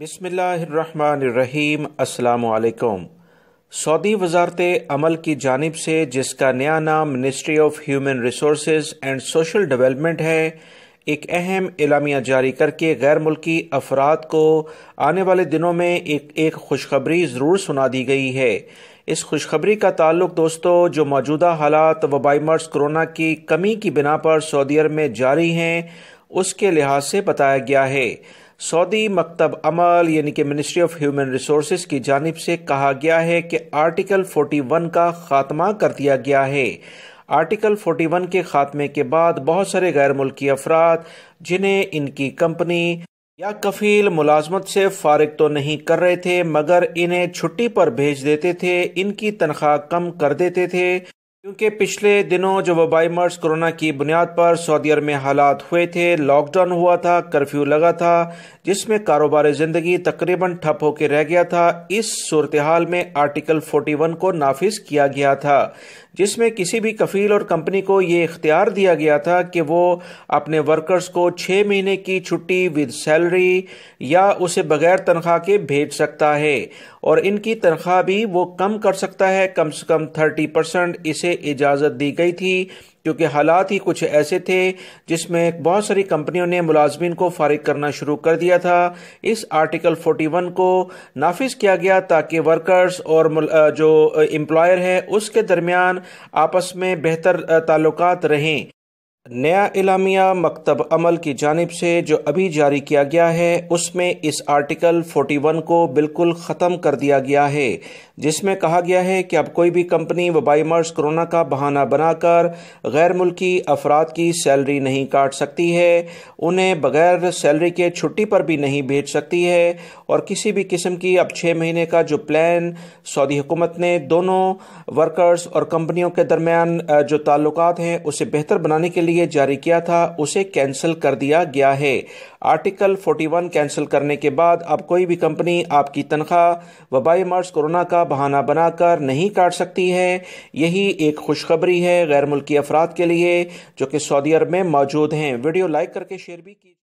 बिस्मिल्लाहिर्रहमानिर्रहीम। अस्सलाम वालेकुम। सऊदी वजारत अमल की जानिब से, जिसका नया नाम ministry of human resources and social development है, एक अहम एलामिया जारी करके गैर मुल्की अफराद को आने वाले दिनों में एक खुशखबरी ज़रूर सुना दी गई है। इस खुशखबरी का ताल्लुक दोस्तों, जो मौजूदा हालात वबाई मर्ज़ कोरोना की कमी की बिना पर सऊदी अरब में जारी हैं, उसके लिहाज से बताया गया है। सऊदी मकतब अमल यानी कि मिनिस्ट्री ऑफ ह्यूमन रिसोर्सेज की जानिब से कहा गया है कि आर्टिकल 41 का खात्मा कर दिया गया है। आर्टिकल 41 के खात्मे के बाद बहुत सारे गैर मुल्की अफराद जिन्हें इनकी कंपनी या कफील मुलाजमत से फारिग तो नहीं कर रहे थे, मगर इन्हें छुट्टी पर भेज देते थे, इनकी तनख्वाह कम कर देते थे, क्योंकि पिछले दिनों जो वबाई मर्ज़ कोरोना की बुनियाद पर सऊदी अरब में हालात हुए थे, लॉकडाउन हुआ था, कर्फ्यू लगा था, जिसमें कारोबार ज़िंदगी तकरीबन ठप होकर रह गया था। इस सूरत हाल में आर्टिकल 41 को नाफिज किया गया था, जिसमें किसी भी कफील और कंपनी को ये इख्तियार दिया गया था कि वो अपने वर्कर्स को 6 महीने की छुट्टी विद सैलरी या उसे बगैर तनख्वाह के भेज सकता है, और इनकी तनख्वाह भी वो कम कर सकता है, कम से कम 30%। इसे इजाज़त दी गई थी क्योंकि हालात ही कुछ ऐसे थे जिसमें बहुत सारी कंपनियों ने मुलाजमीन को फारिग करना शुरू कर दिया था। इस आर्टिकल 41 को नाफिज किया गया ताकि वर्कर्स और जो एम्प्लॉयर है उसके दरमियान आपस में बेहतर ताल्लुकात रहें। नया एलामिया मकतब अमल की जानिब से जो अभी जारी किया गया है, उसमें इस आर्टिकल 41 को बिल्कुल ख़त्म कर दिया गया है, जिसमें कहा गया है कि अब कोई भी कंपनी वबाई मर्ज़ कोरोना का बहाना बनाकर गैर मुल्की अफराद की सैलरी नहीं काट सकती है, उन्हें बगैर सैलरी के छुट्टी पर भी नहीं भेज सकती है, और किसी भी किस्म की अब 6 महीने का जो प्लान सऊदी हुकूमत ने दोनों वर्कर्स और कंपनियों के दरमियान जो ताल्लुकात हैं उसे बेहतर बनाने के लिए जारी किया था, उसे कैंसिल कर दिया गया है। आर्टिकल 41 कैंसिल करने के बाद अब कोई भी कंपनी आपकी तनख्वाह वबाई मर्ज़ कोरोना का बहाना बनाकर नहीं काट सकती है। यही एक खुशखबरी है गैर मुल्की अफराद के लिए जो कि सऊदी अरब में मौजूद हैं। वीडियो लाइक करके शेयर भी कीजिए।